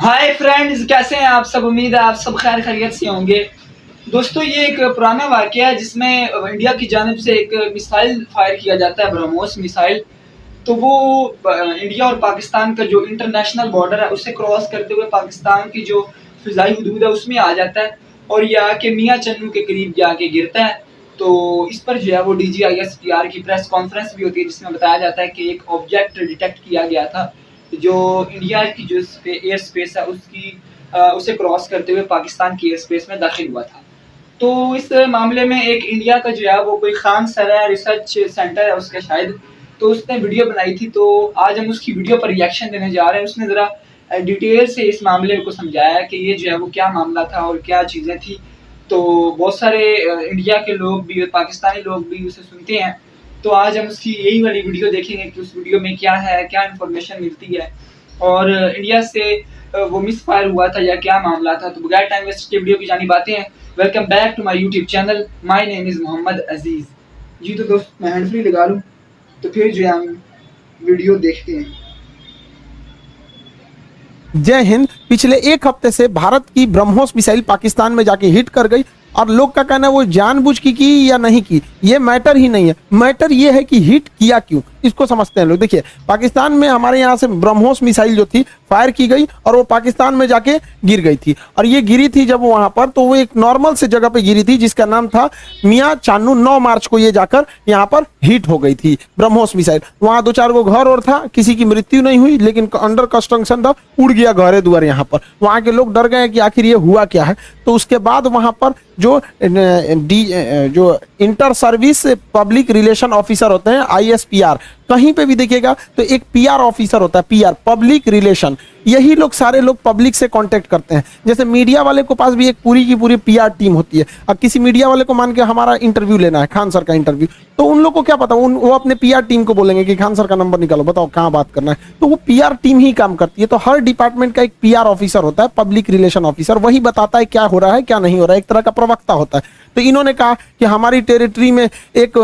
Hi friends, कैसे हैं आप सब। उम्मीद है आप सब खैर खैरियत से होंगे। दोस्तों, ये एक पुराना वाकया है जिसमें इंडिया की जानिब से एक मिसाइल फायर किया जाता है, ब्रह्मोस मिसाइल। तो वो इंडिया और पाकिस्तान का जो इंटरनेशनल बॉर्डर है उसे क्रॉस करते हुए पाकिस्तान की जो फिजाई हदूद है उसमें आ जाता है और ये आके मियाँ चन्नू के करीब जाके गिरता है। तो इस पर जो है वो DGISPR की प्रेस कॉन्फ्रेंस भी होती है जिसमें बताया जाता है कि एक ऑब्जेक्ट डिटेक्ट किया गया था जो इंडिया की जो एयर स्पेस है उसे क्रॉस करते हुए पाकिस्तान की एयर स्पेस में दाखिल हुआ था। तो इस मामले में एक इंडिया का जो है वो कोई खान सरा रिसर्च सेंटर है उसके शायद, तो उसने वीडियो बनाई थी। तो आज हम उसकी वीडियो पर रिएक्शन देने जा रहे हैं। उसने ज़रा डिटेल से इस मामले को समझाया कि ये जो है वो क्या मामला था और क्या चीज़ें थी। तो बहुत सारे इंडिया के लोग भी और पाकिस्तानी लोग भी उसे सुनते हैं। तो आज हम उसकी यही वाली वीडियो देखेंगे कि उस वीडियो में क्या है, क्या इन्फॉर्मेशन मिलती है और इंडिया से वो मिस फायर हुआ था या क्या मामला था। तो बगैर टाइम वेस्ट के वीडियो की जानी बातें हैं। Welcome back to my YouTube channel. My name is Mohammad Aziz ji. तो दोस्त, मैं हैंड फ्री लगा लूँ तो फिर जो है हम वीडियो देखते हैं। जय हिंद। पिछले एक हफ्ते से भारत की ब्रह्मोस मिसाइल पाकिस्तान में जाके हिट कर गई और लोग का कहना है वो जानबूझ की या नहीं की, ये मैटर ही नहीं है। मैटर ये है कि हिट किया क्यों, इसको समझते हैं लोग। देखिए, पाकिस्तान में हमारे यहाँ से ब्रह्मोस मिसाइल जो थी फायर की गई और वो पाकिस्तान में जाके गिर गई थी। और ये गिरी थी जब वहां पर, तो वो एक नॉर्मल से जगह पे गिरी थी जिसका नाम था मियाँ चान्नू। 9 मार्च को ये जाकर यहाँ पर हिट हो गई थी ब्रह्मोस मिसाइल। वहां 2-4 गो घर और था, किसी की मृत्यु नहीं हुई, लेकिन अंडर कंस्ट्रक्शन था, उड़ गया घरे दुआर। यहाँ पर वहां के लोग डर गए कि आखिर ये हुआ क्या है। तो उसके बाद वहां पर जो inter service public relation officer होते हैं, ISPR, कहीं पे भी देखिएगा तो एक PR ऑफिसर होता है, PR पब्लिक रिलेशन। यही लोग सारे लोग पब्लिक से कांटेक्ट करते हैं। जैसे मीडिया वाले को पास भी एक पूरी की पूरी PR टीम होती है। अब किसी मीडिया वाले को मान के हमारा इंटरव्यू लेना है, खान सर का इंटरव्यू, तो उन लोग को क्या पता, वो अपने PR टीम को बोलेंगे कि खान सर का नंबर निकालो, बताओ कहाँ बात करना है। तो वो PR टीम ही काम करती है। तो हर डिपार्टमेंट का एक PR ऑफिसर होता है, पब्लिक रिलेशन ऑफिसर। वही बताता है क्या हो रहा है क्या नहीं हो रहा है, एक तरह का प्रवक्ता होता है। तो इन्होंने कहा कि हमारी टेरिटरी में एक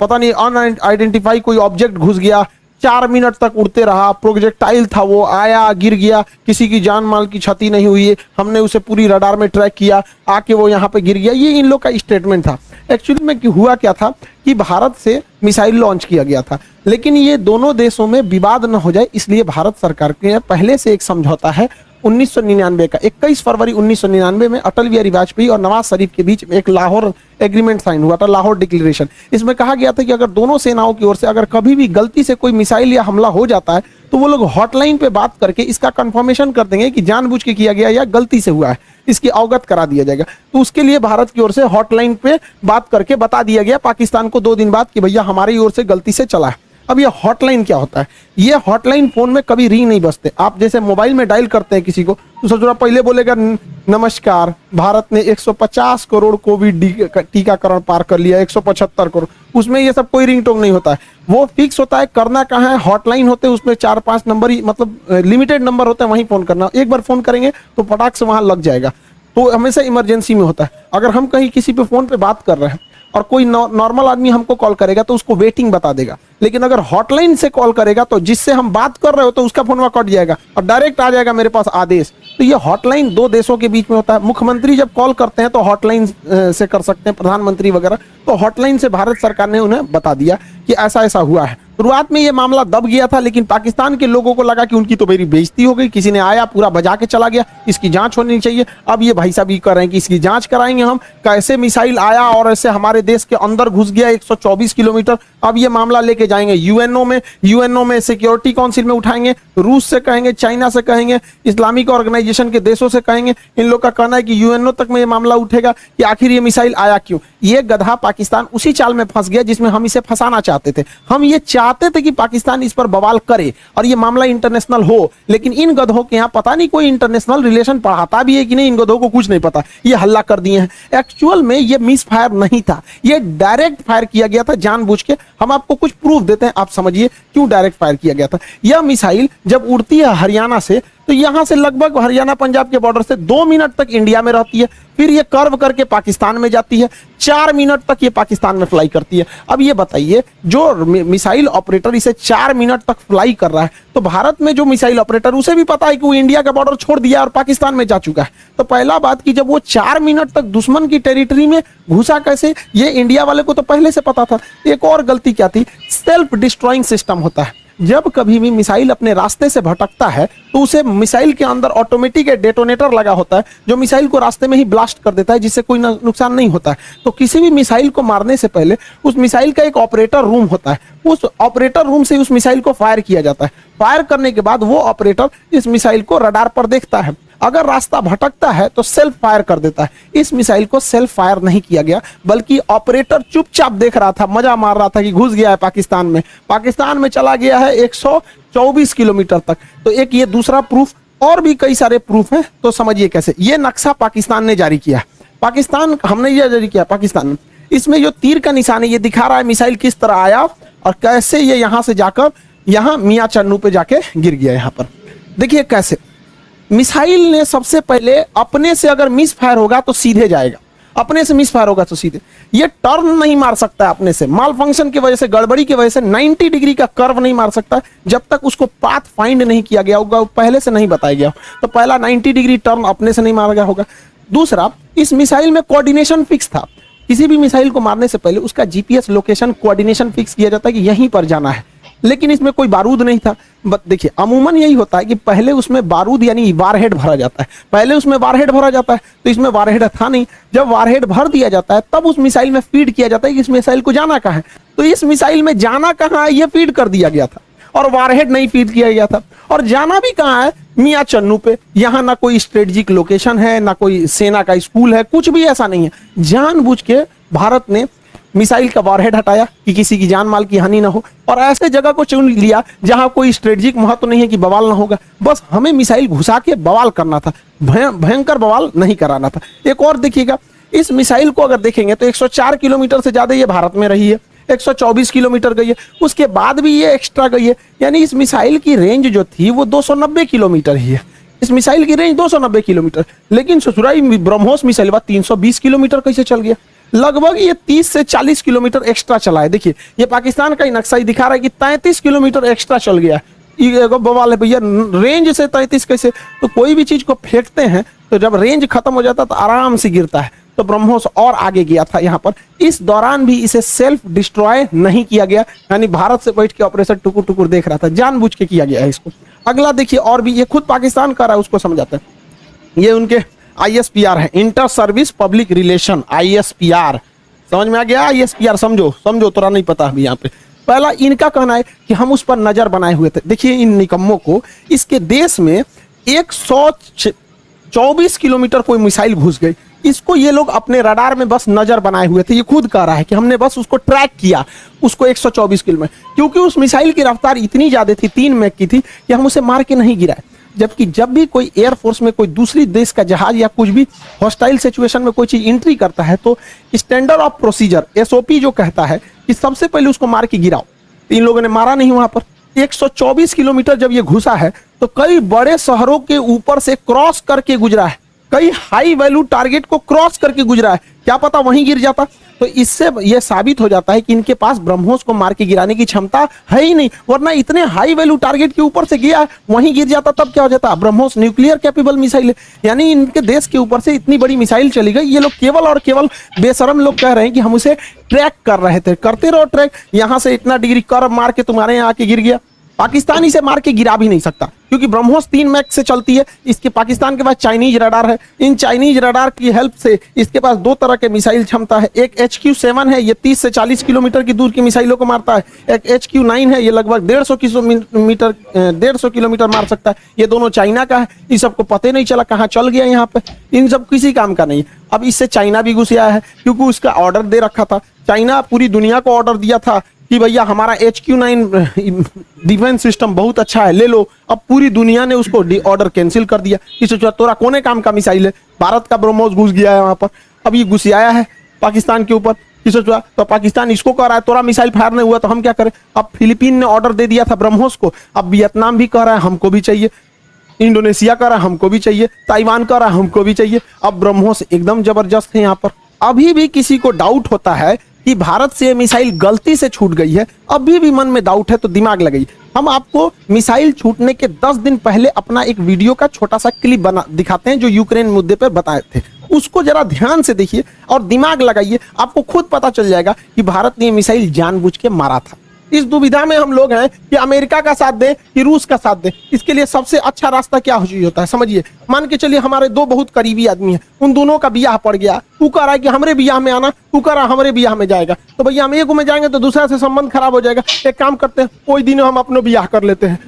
पता नहीं अनआइडेंटिफाई कोई ऑब्जेक्ट घुस गया, 4 मिनट तक उड़ते रहा, प्रोजेक्टाइल था, वो आया गिर गया, किसी की जान माल की क्षति नहीं हुई है, हमने उसे पूरी रडार में ट्रैक किया, आके वो यहाँ पे गिर गया। ये इन लोग का स्टेटमेंट था। एक्चुअली में हुआ क्या था कि भारत से मिसाइल लॉन्च किया गया था, लेकिन ये दोनों देशों में विवाद न हो जाए इसलिए भारत सरकार के पहले से एक समझौता है 1999 का। 21 फरवरी 1999 में अटल बिहारी वाजपेयी और नवाज शरीफ के बीच में एक लाहौर एग्रीमेंट साइन हुआ था, लाहौर डिक्लेरेशन। इसमें कहा गया था कि अगर दोनों सेनाओं की ओर से अगर कभी भी गलती से कोई मिसाइल या हमला हो जाता है तो वो लोग हॉटलाइन पे बात करके इसका कंफर्मेशन कर देंगे कि जानबूझ के किया गया या गलती से हुआ है, इसकी अवगत करा दिया जाएगा। तो उसके लिए भारत की ओर से हॉटलाइन पे बात करके बता दिया गया पाकिस्तान को 2 दिन बाद कि भैया हमारी ओर से गलती से चला है। अब ये हॉटलाइन क्या होता है? ये हॉटलाइन फोन में कभी रिंग नहीं बजते। आप जैसे मोबाइल में डायल करते हैं किसी को तो सोच रहा पहले बोलेगा नमस्कार, भारत ने 150 करोड़ कोविड टीकाकरण पार कर लिया, 175 करोड़। उसमें ये सब कोई रिंगटोन नहीं होता है, वो फिक्स होता है। करना कहाँ है, हॉटलाइन होते हैं, उसमें 4-5 नंबर ही, मतलब लिमिटेड नंबर होते हैं, वहीं फोन करना। एक बार फोन करेंगे तो फटाक से वहां लग जाएगा। तो हमेशा इमरजेंसी में होता है। अगर हम कहीं किसी पे फोन पे बात कर रहे हैं और कोई नॉर्मल आदमी हमको कॉल करेगा तो उसको वेटिंग बता देगा, लेकिन अगर हॉटलाइन से कॉल करेगा तो जिससे हम बात कर रहे हो तो उसका फोन वहां कट जाएगा और डायरेक्ट आ जाएगा मेरे पास आदेश। तो ये हॉटलाइन 2 देशों के बीच में होता है। मुख्यमंत्री जब कॉल करते हैं तो हॉटलाइन से कर सकते हैं, प्रधानमंत्री वगैरह। तो हॉटलाइन से भारत सरकार ने उन्हें बता दिया कि ऐसा ऐसा हुआ है। शुरुआत में ये मामला दब गया था, लेकिन पाकिस्तान के लोगों को लगा कि उनकी तो मेरी बेइज्जती हो गई, किसी ने आया पूरा बजा के चला गया, इसकी जांच होनी चाहिए। अब ये भाई साहब ये कर रहे हैं कि इसकी जांच कराएंगे हम, कैसे मिसाइल आया और ऐसे हमारे देश के अंदर घुस गया 124 किलोमीटर। अब ये मामला लेके जाएंगे यूएनओ में सिक्योरिटी काउंसिल में उठाएंगे, रूस से कहेंगे, चाइना से कहेंगे, इस्लामिक ऑर्गेनाइजेशन के देशों से कहेंगे। इन लोग का कहना है कि यूएनओ तक में ये मामला उठेगा कि आखिर ये मिसाइल आया क्यों। ये गधा पाकिस्तान उसी चाल में फंस गया जिसमें हम इसे फंसाना चाहते थे। हम ये चाहते थे कि पाकिस्तान इस पर बवाल करे और ये मामला इंटरनेशनल हो, लेकिन इन गधों के यहाँ पता नहीं कोई इंटरनेशनल रिलेशन पढ़ाता भी है कि नहीं, इन गधों को कुछ नहीं पता, ये हल्ला कर दिए हैं। एक्चुअल में ये मिस फायर नहीं था, ये डायरेक्ट फायर किया गया था जानबूझ के। हम आपको कुछ प्रूफ देते हैं, आप समझिए क्यों डायरेक्ट फायर किया गया था। यह मिसाइल जब उड़ती है हरियाणा से तो यहां से लगभग हरियाणा पंजाब के बॉर्डर से 2 मिनट तक इंडिया में रहती है, फिर ये कर्व करके पाकिस्तान में जाती है, 4 मिनट तक ये पाकिस्तान में फ्लाई करती है। अब ये बताइए, जो मिसाइल ऑपरेटर इसे 4 मिनट तक फ्लाई कर रहा है, तो भारत में जो मिसाइल ऑपरेटर उसे भी पता है कि वो इंडिया का बॉर्डर छोड़ दिया और पाकिस्तान में जा चुका है। तो पहला बात कि जब वो 4 मिनट तक दुश्मन की टेरिटरी में घुसा कैसे, ये इंडिया वाले को तो पहले से पता था। एक और गलती क्या थी, सेल्फ डिस्ट्रॉइंग सिस्टम होता है। जब कभी भी मिसाइल अपने रास्ते से भटकता है तो उसे मिसाइल के अंदर ऑटोमेटिक डेटोनेटर लगा होता है जो मिसाइल को रास्ते में ही ब्लास्ट कर देता है, जिससे कोई नुकसान नहीं होता है। तो किसी भी मिसाइल को मारने से पहले उस मिसाइल का एक ऑपरेटर रूम होता है, उस ऑपरेटर रूम से उस मिसाइल को फायर किया जाता है। फायर करने के बाद वो ऑपरेटर इस मिसाइल को रडार पर देखता है, अगर रास्ता भटकता है तो सेल्फ फायर कर देता है। इस मिसाइल को सेल्फ फायर नहीं किया गया, बल्कि ऑपरेटर चुपचाप देख रहा था, मजा मार रहा था कि घुस गया है पाकिस्तान में चला गया है 124 किलोमीटर तक। तो एक ये दूसरा प्रूफ, और भी कई सारे प्रूफ हैं। तो समझिए कैसे ये नक्शा पाकिस्तान ने जारी किया, पाकिस्तान हमने ये जारी किया पाकिस्तान। इसमें जो तीर का निशान है ये दिखा रहा है मिसाइल किस तरह आया और कैसे ये यहां से जाकर यहां मियां चन्नू पे जाके गिर गया। यहां पर देखिए कैसे मिसाइल ने सबसे पहले अपने से अगर मिस फायर होगा तो सीधे जाएगा, अपने से मिस फायर होगा तो सीधे, ये टर्न नहीं मार सकता है अपने से, माल फंक्शन की वजह से, गड़बड़ी की वजह से 90 डिग्री का कर्व नहीं मार सकता जब तक उसको पाथ फाइंड नहीं किया गया होगा, पहले से नहीं बताया गया। तो पहला 90 डिग्री टर्न अपने से नहीं मारा गया होगा। दूसरा, इस मिसाइल में कोऑर्डिनेशन फिक्स था, किसी भी मिसाइल को मारने से पहले उसका जीपीएस लोकेशन कोऑर्डिनेशन फिक्स किया जाता है कि यहीं पर जाना है, लेकिन इसमें कोई बारूद नहीं था। देखिए अमूमन यही होता है कि पहले उसमें बारूद यानी वारहेड भरा जाता है, पहले उसमें वारहेड भरा जाता है, तो इसमें वारहेड था नहीं। जब वारहेड भर दिया जाता है तब उस मिसाइल में फीड किया जाता है कि इस मिसाइल को जाना कहाँ है। तो इस मिसाइल में जाना कहाँ है ये फीड कर दिया गया था और वारहेड नहीं फीड किया गया था। और जाना भी कहाँ है, मियां चन्नू पे। यहाँ ना कोई स्ट्रेटेजिक लोकेशन है, ना कोई सेना का स्कूल है, कुछ भी ऐसा नहीं है। जानबूझ के भारत ने मिसाइल का वारहेड हटाया कि किसी की जान माल की हानि ना हो, और ऐसे जगह को चुन लिया जहां कोई स्ट्रेटेजिक महत्व नहीं है कि बवाल ना होगा, बस हमें मिसाइल घुसा के बवाल करना था, भयंकर बवाल नहीं कराना था। एक और देखिएगा, इस मिसाइल को अगर देखेंगे तो 104 किलोमीटर से ज्यादा ये भारत में रही है, 124 किलोमीटर गई है, उसके बाद भी ये एक्स्ट्रा गई है, यानी इस मिसाइल की रेंज जो थी वो 290 किलोमीटर ही है। इस मिसाइल की रेंज 290 किलोमीटर, लेकिन ससुराई ब्रह्मोस मिसाइल 320 किलोमीटर कैसे चल गया? लगभग ये 30 से 40 किलोमीटर एक्स्ट्रा चला है। देखिए ये पाकिस्तान का ही नक्शा ही दिखा रहा है कि 33 किलोमीटर एक्स्ट्रा चल गया। ये बवाल है भैया, रेंज से 33 कैसे? तो कोई भी चीज को फेंकते हैं तो जब रेंज खत्म हो जाता है तो आराम से गिरता है, तो ब्रह्मोस और आगे गया था यहाँ पर। इस दौरान भी इसे सेल्फ डिस्ट्रॉय नहीं किया गया, यानी भारत से बैठ के ऑपरेशन टुकुर टुकुर देख रहा था, जानबूझ के किया गया है इसको। अगला देखिए, और भी ये खुद पाकिस्तान कर रहा है, उसको समझाते हैं। ये उनके ISPR है, inter service public relation, ISPR समझ में आ गया? ISPR समझो थोड़ा नहीं पता अभी यहाँ पे। पहला इनका कहना है कि हम उस पर नजर बनाए हुए थे। देखिए इन निकम्मों को, इसके देश में 124 किलोमीटर कोई मिसाइल घुस गई, इसको ये लोग अपने रडार में बस नजर बनाए हुए थे। ये खुद कह रहा है कि हमने बस उसको ट्रैक किया, उसको 124 किलोमीटर, क्योंकि उस मिसाइल की रफ्तार इतनी ज्यादा थी, 3 मैक की थी, कि हम उसे मार के नहीं गिराए। जबकि जब भी कोई एयरफोर्स में कोई दूसरी देश का जहाज या कुछ भी हॉस्टाइल सिचुएशन में कोई चीज एंट्री करता है तो स्टैंडर्ड ऑफ प्रोसीजर SOP जो कहता है कि सबसे पहले उसको मार के गिराओ। इन लोगों ने मारा नहीं वहां पर। 124 किलोमीटर जब ये घुसा है तो कई बड़े शहरों के ऊपर से क्रॉस करके गुजरा है, कई हाई वैल्यू टारगेट को क्रॉस करके गुजरा है, क्या पता वहीं गिर जाता। तो इससे यह साबित हो जाता है कि इनके पास ब्रह्मोस को मार के गिराने की क्षमता है ही नहीं, वरना इतने हाई वैल्यू टारगेट के ऊपर से गया है, वहीं गिर जाता तब क्या हो जाता। ब्रह्मोस न्यूक्लियर कैपेबल मिसाइल है, यानी इनके देश के ऊपर से इतनी बड़ी मिसाइल चली गई। ये लोग केवल और केवल बेशरम लोग कह रहे हैं कि हम उसे ट्रैक कर रहे थे। करते रहो ट्रैक, यहां से इतना डिग्री कर्व मार के तुम्हारे यहाँ आके गिर गया। पाकिस्तान इसे मार के गिरा भी नहीं सकता, क्योंकि ब्रह्मोस 3 मैक से चलती है। इसके पाकिस्तान के पास चाइनीज रडार है, इन चाइनीज रडार की हेल्प से इसके पास 2 तरह के मिसाइल क्षमता है। एक HQ-7 है, ये 30 से 40 किलोमीटर की दूर की मिसाइलों को मारता है। एक HQ-9 है, ये लगभग 150 किलोमीटर मार सकता है। ये दोनों चाइना का है। इन सबको पता नहीं चला कहाँ चल गया यहाँ पे, इन सब किसी काम का नहीं। अब इससे चाइना भी घुस आया है, क्योंकि उसका ऑर्डर दे रखा था। चाइना पूरी दुनिया को ऑर्डर दिया था कि भैया हमारा HQ-9 डिफेंस सिस्टम बहुत अच्छा है, ले लो। अब पूरी दुनिया ने उसको ऑर्डर कैंसिल कर दिया। इसे तोरा कोने काम का मिसाइल है, भारत का ब्रह्मोस घुस गया है वहां पर। अब ये घुस आया है पाकिस्तान के ऊपर, तो पाकिस्तान इसको कह रहा है तोरा मिसाइल फायर नहीं हुआ तो हम क्या करें। अब फिलीपीन ने ऑर्डर दे दिया था ब्रह्मोस को, अब वियतनाम भी कह रहा है हमको भी चाहिए। इंडोनेशिया का रहा हमको भी चाहिए, ताइवान का रहा हमको भी चाहिए। अब ब्रह्मोस एकदम जबरदस्त है यहाँ पर। अभी भी किसी को डाउट होता है कि भारत से मिसाइल गलती से छूट गई है, अभी भी मन में डाउट है तो दिमाग लगाइए। हम आपको मिसाइल छूटने के 10 दिन पहले अपना एक वीडियो का छोटा सा क्लिप बना दिखाते हैं जो यूक्रेन मुद्दे पर बताए थे, उसको जरा ध्यान से देखिए और दिमाग लगाइए, आपको खुद पता चल जाएगा कि भारत ने मिसाइल जानबूझ के मारा था। इस दुविधा में हम लोग हैं कि अमेरिका का साथ दें कि रूस का साथ दें। इसके लिए सबसे अच्छा रास्ता क्या होता है समझिए। मान के चलिए हमारे दो बहुत करीबी आदमी हैं, उन दोनों का ब्याह पड़ गया, तू कह रहा है कि हमरे ब्याह में आना, तू कह रहा है हमरे ब्याह में जाएगा, तो भैया हम एक में जाएंगे तो दूसरा से संबंध खराब हो जाएगा। एक काम करते हैं, कोई दिन हम अपने ब्याह कर लेते हैं,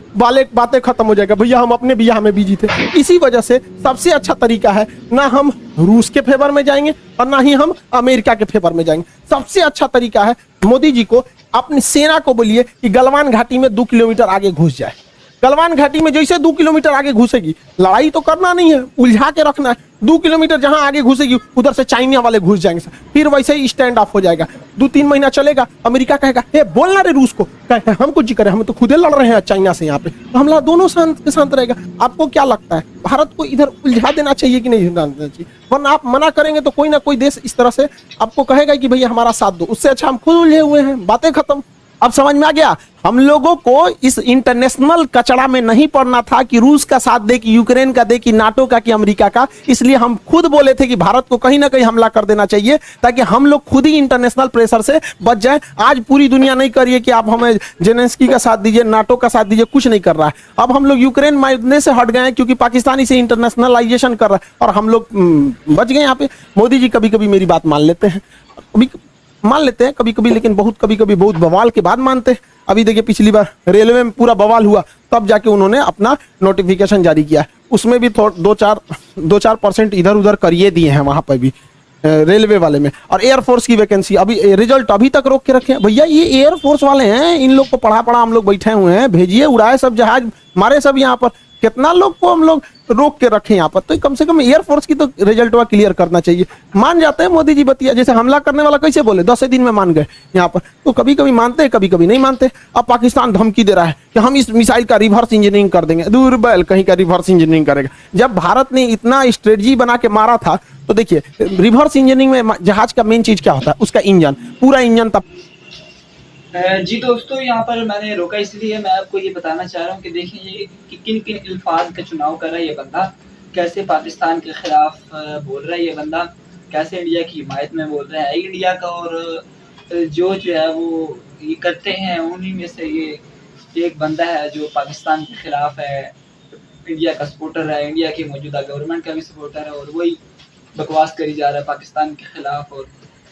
बातें खत्म हो जाएगा, भैया हम अपने ब्याह में बिजी थे। इसी वजह से सबसे अच्छा तरीका है ना हम रूस के फेवर में जाएंगे और ना ही हम अमेरिका के फेवर में जाएंगे। सबसे अच्छा तरीका है मोदी जी को अपनी सेना को बोलिए कि गलवान घाटी में 2 किलोमीटर आगे घुस जाए। गलवान घाटी में जैसे 2 किलोमीटर आगे घुसेगी, लड़ाई तो करना नहीं है, उलझा के रखना है। 2 किलोमीटर जहां आगे घुसेगी उधर से चाइना वाले घुस जाएंगे, फिर वैसे ही स्टैंड ऑफ हो जाएगा। 2-3 महीना चलेगा, अमेरिका कहेगा हे बोलना रे रूस को, कहे हम कुछ करें, हम तो खुदे लड़ रहे हैं चाइना से यहाँ पे, तो हमला दोनों शांत के शांत रहेगा। आपको क्या लगता है भारत को इधर उलझा देना चाहिए कि नहीं देना चाहिए? वरना आप मना करेंगे तो कोई ना कोई देश इस तरह से आपको कहेगा कि भैया हमारा साथ दो, उससे अच्छा हम खुद उलझे हुए हैं, बातें खत्म। अब समझ में आ गया, हम लोगों को इस इंटरनेशनल कचड़ा में नहीं पड़ना था कि रूस का साथ दे कि यूक्रेन का दे कि नाटो का कि अमेरिका का। इसलिए हम खुद बोले थे कि भारत को कहीं ना कहीं हमला कर देना चाहिए ताकि हम लोग खुद ही इंटरनेशनल प्रेशर से बच जाए। आज पूरी दुनिया नहीं कर रही है कि आप हमें जेलेंस्की का साथ दीजिए, नाटो का साथ दीजिए, कुछ नहीं कर रहा है। अब हम लोग यूक्रेन मारने से हट गए हैं क्योंकि पाकिस्तान इसे इंटरनेशनलाइजेशन कर रहा है और हम लोग बच गए यहाँ पे। मोदी जी कभी कभी मेरी बात मान लेते हैं, मान लेते हैं कभी कभी, लेकिन कभी कभी बहुत बवाल के बाद मानते हैं। अभी देखिए पिछली बार रेलवे में पूरा बवाल हुआ, तब जाके उन्होंने अपना नोटिफिकेशन जारी किया, उसमें भी 2-4% इधर उधर करिए दिए हैं वहां पर भी रेलवे वाले में। और एयरफोर्स की वैकेंसी अभी रिजल्ट अभी तक रोक के रखे हैं। भैया ये एयरफोर्स वाले हैं, इन लोग को पढ़ा हम लोग बैठे हुए हैं, भेजिए, उड़ाए सब जहाज, मारे सब यहाँ पर। कितना लोग को हम लोग रोक के रखे यहाँ पर, तो कम से कम एयरफोर्स की तो रिजल्ट हुआ क्लियर करना चाहिए। मान जाते हैं मोदी जी बतिया, जैसे हमला करने वाला कैसे बोले 10 दिन में मान गए यहाँ पर, तो कभी कभी मानते हैं कभी कभी नहीं मानते। अब पाकिस्तान धमकी दे रहा है कि हम इस मिसाइल का रिवर्स इंजीनियरिंग कर देंगे। दूर बैल कहीं का रिवर्स इंजीनियरिंग करेगा, जब भारत ने इतना स्ट्रेटजी बना के मारा था। तो देखिए रिवर्स इंजीनियरिंग में जहाज का मेन चीज क्या होता है, उसका इंजन, पूरा इंजन तब। जी दोस्तों, यहाँ पर मैंने रोका इसलिए मैं आपको ये बताना चाह रहा हूँ कि देखिए ये कि किन किन अल्फाज का चुनाव कर रहा है ये बंदा, कैसे पाकिस्तान के खिलाफ बोल रहा है ये बंदा, कैसे इंडिया की हिमायत में बोल रहा है इंडिया का। और जो है वो ये करते हैं, उन्हीं में से ये एक बंदा है जो पाकिस्तान के खिलाफ है, इंडिया का सपोर्टर है, इंडिया की मौजूदा गवर्नमेंट का भी सपोर्टर है, और वही बकवास करी जा रहा है पाकिस्तान के खिलाफ और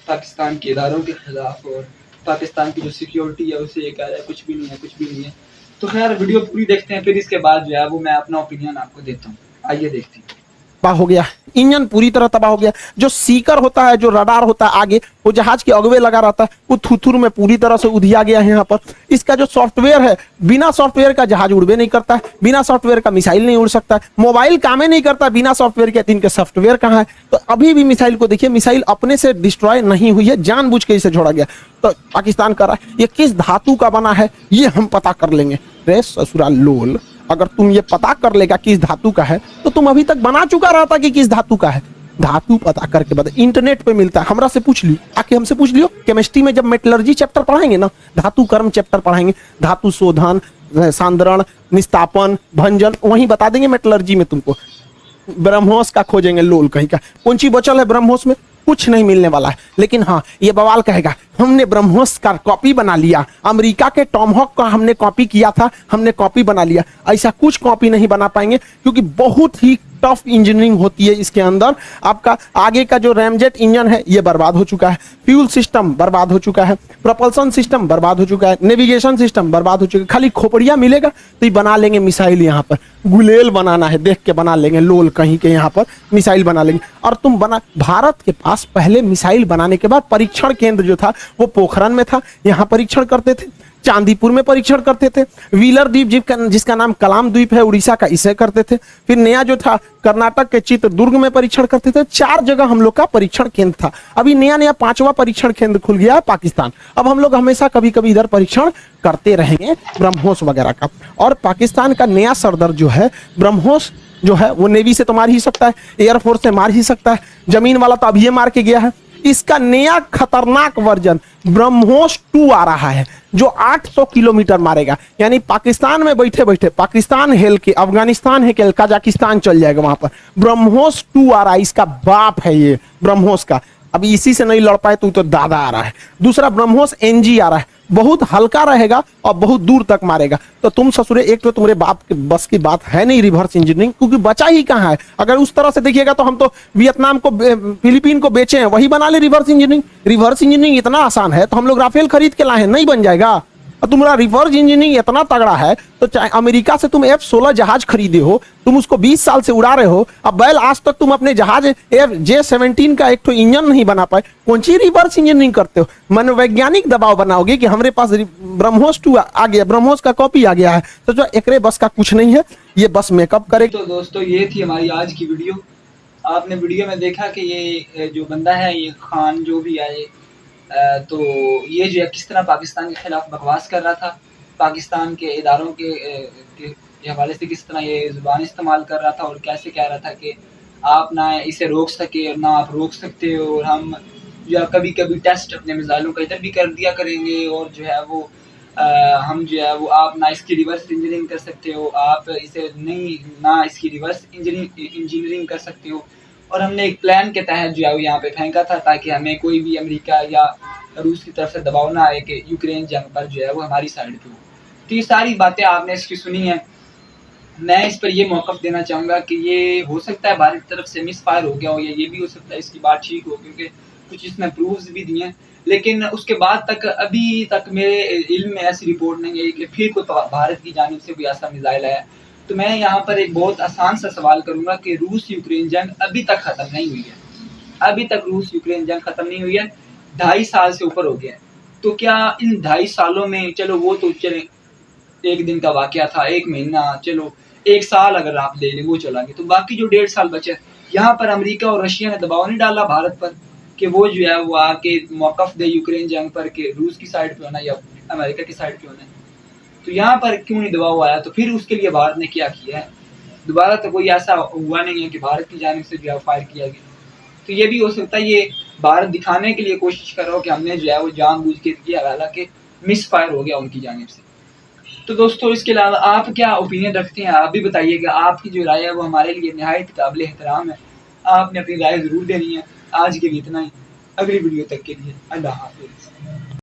पाकिस्तान के इदारों के खिलाफ, और पाकिस्तान की जो सिक्योरिटी है उसे ये कह रहा है कुछ भी नहीं है, कुछ भी नहीं है। तो खैर वीडियो पूरी देखते हैं, फिर इसके बाद जो है वो मैं अपना ओपिनियन आपको देता हूँ। आइए देखते हैं। तबाह हो गया, इंजन पूरी तरह तबाह हो गया। जो सीकर होता है, जो रडार होता है आगे, वो जहाज के अगवे लगा रहता है, वो थुथुर में पूरी तरह से उधिया गया है यहाँ पर। इसका जो सॉफ्टवेयर है, बिना सॉफ्टवेयर का जहाज उड़बे नहीं करता है, बिना सॉफ्टवेयर का मिसाइल नहीं उड़ सकता है, मोबाइल काम नहीं करता बिना सॉफ्टवेयर के। इनके सॉफ्टवेयर कहाँ है? तो अभी भी मिसाइल को देखिए, मिसाइल अपने से डिस्ट्रॉय नहीं हुई है, जानबूझ के इसे छोड़ा गया। तो पाकिस्तान कर रहा है, ये किस धातु का बना है ये हम पता कर लेंगे। रे ससुराल लोल, अगर तुम ये पता कर लेगा किस धातु का है तो तुम अभी तक बना चुका रहता कि किस धातु का है। धातु पता करके बता, इंटरनेट पे मिलता है, हमरा से पूछ लियो, आके हमसे पूछ लियो। केमिस्ट्री में जब मेटलर्जी चैप्टर पढ़ाएंगे ना, धातु कर्म चैप्टर पढ़ाएंगे, धातु शोधन, सांद्रण, निस्तापन, भंजन, वहीं बता देंगे मेटलर्जी में तुमको। ब्रह्मोस का खोजेंगे लोल कहीं का, कौन सी बचल है ब्रह्मोस में? कुछ नहीं मिलने वाला है। लेकिन हाँ, ये बवाल कहेगा हमने ब्रह्मोस का कॉपी बना लिया, अमेरिका के टॉमहॉक का हमने कॉपी किया था, हमने कॉपी बना लिया। ऐसा कुछ कॉपी नहीं बना पाएंगे क्योंकि बहुत ही टफ इंजीनियरिंग होती है इसके अंदर। आपका आगे का जो रैमजेट इंजन है ये बर्बाद हो चुका है, फ्यूल सिस्टम बर्बाद हो चुका है, प्रोपल्सन सिस्टम बर्बाद हो चुका है, नेविगेशन सिस्टम बर्बाद हो चुका है। खाली खोपड़िया मिलेगा तो ये बना लेंगे मिसाइल। यहाँ पर गुलेल बनाना है, देख के बना लेंगे, लोल कहीं के यहाँ पर मिसाइल बना लेंगे। और तुम बना, भारत के पास पहले मिसाइल बनाने के बाद परीक्षण केंद्र जो था वो पोखरण में था, यहाँ परीक्षण करते थे। चांदीपुर में परीक्षण करते थे, व्हीलर द्वीप जिसका नाम कलाम द्वीप है उड़ीसा का, इसे करते थे। फिर नया जो था कर्नाटक के चित्रदुर्ग में परीक्षण करते थे। 4 जगह हम लोग का परीक्षण केंद्र था। अभी नया 5वां परीक्षण केंद्र खुल गया है पाकिस्तान। अब हम लोग हमेशा कभी कभी इधर परीक्षण करते रहेंगे ब्रह्मोस वगैरह का। और पाकिस्तान का नया सरदर जो है ब्रह्मोस जो है वो नेवी से तो मार ही सकता है, एयरफोर्स से मार ही सकता है, जमीन वाला तो अभी ये मार के गया है। इसका नया खतरनाक वर्जन ब्रह्मोस 2 आ रहा है जो 800 किलोमीटर मारेगा। यानी पाकिस्तान में बैठे बैठे पाकिस्तान हेल के अफगानिस्तान है के कजाकिस्तान चल जाएगा वहां पर। ब्रह्मोस 2 आ रहा है, इसका बाप है ये ब्रह्मोस का। अभी इसी से नहीं लड़ पाए तो दादा आ रहा है। दूसरा ब्रह्मोस NG आ रहा है, बहुत हल्का रहेगा और बहुत दूर तक मारेगा। तो तुम ससुरे एक तो तुम्हारे बाप के बस की बात है नहीं रिवर्स इंजीनियरिंग, क्योंकि बचा ही कहाँ है। अगर उस तरह से देखिएगा तो हम तो वियतनाम को फिलीपीन को बेचे हैं, वही बना ले रिवर्स इंजीनियरिंग। रिवर्स इंजीनियरिंग इतना आसान है तो हम लोग राफेल खरीद के लाए हैं, नहीं बन जाएगा। और तुम्हारा रिवर्स इंजीनियरिंग इतना तगड़ा है तो चाहे अमेरिका से तुम F-16 जहाज खरीदे हो, तुम उसको 20 साल से उड़ा रहे हो, अब बैल आज तक तुम अपने जहाज J-17 का एक तो इंजन नहीं बना पाए, कौन सी रिवर्स इंजीनियरिंग करते हो। मनोवैज्ञानिक दबाव बनाओगे कि हमारे पास ब्रह्मोस 2 आ गया, ब्रह्मोस का कॉपी आ गया है, तो जो एकरे बस का कुछ नहीं है, ये बस मेकअप करे। तो दोस्तों ये थी हमारी आज की वीडियो। आपने वीडियो में देखा कि ये जो बंदा है, ये खान जो भी है, तो ये जो है किस तरह पाकिस्तान के खिलाफ बकवास कर रहा था, पाकिस्तान के इदारों के हवाले से किस तरह ये ज़ुबान इस्तेमाल कर रहा था और कैसे कह रहा था कि आप ना इसे रोक सके और ना आप रोक सकते हो, और हम जो है कभी कभी टेस्ट अपने मिसाइलों का इधर भी कर दिया करेंगे, और जो है वो हम जो है वो आप ना इसकी रिवर्स इंजीनियरिंग कर सकते हो, आप इसे नहीं ना इसकी रिवर्स इंजीनियरिंग कर सकते हो। और हमने एक प्लान के तहत जो है वो यहाँ पे फेंका था ताकि हमें कोई भी अमेरिका या रूस की तरफ से दबाव ना आए कि यूक्रेन जंग पर जो है वो हमारी साइड पे हो। तो ये सारी बातें आपने इसकी सुनी है। मैं इस पर ये मौक़िफ़ देना चाहूँगा कि ये हो सकता है भारत की तरफ से मिस फायर हो गया हो, या ये भी हो सकता है इसकी बात ठीक हो, क्योंकि कुछ इसमें प्रूफ्स भी दिए हैं। लेकिन उसके बाद तक अभी तक मेरे इल्म में ऐसी रिपोर्ट नहीं आई कि फिर कोई भारत की जानिब से कोई ऐसा मिसाइल आया। तो मैं यहाँ पर एक बहुत आसान सा सवाल करूँगा कि रूस यूक्रेन जंग अभी तक ख़त्म नहीं हुई है। अभी तक रूस यूक्रेन जंग ख़त्म नहीं हुई है, 2.5 साल से ऊपर हो गया है। तो क्या इन 2.5 सालों में, चलो वो तो चले 1 दिन का वाक़या था, 1 महीना, चलो 1 साल अगर आप ले लें वो चला गया, तो बाकी जो 1.5 साल बचे, यहाँ पर अमेरिका और रशिया ने दबाव नहीं डाला भारत पर कि वो जो है वो आके मौक़िफ़ दे यूक्रेन जंग पर कि रूस की साइड पे होना या अमेरिका की साइड पे होना है। तो यहाँ पर क्यों नहीं दबाव आया? तो फिर उसके लिए भारत ने क्या किया है? दोबारा तो कोई ऐसा हुआ नहीं है कि भारत की जानिब से जो है फायर किया गया। तो ये भी हो सकता है ये भारत दिखाने के लिए कोशिश कर रहा हो कि हमने जो है वो जानबूझ के किया, हालांकि मिस फायर हो गया उनकी जानिब से। तो दोस्तों इसके अलावा आप क्या ओपिनियन रखते हैं, आप भी बताइएगा। आपकी जो राय है वो हमारे लिए निहायत काबिल एहतराम है। आपने अपनी राय ज़रूर देनी है। आज के लिए इतना ही, अगली वीडियो तक के लिए अल्लाह हाफ़िज़।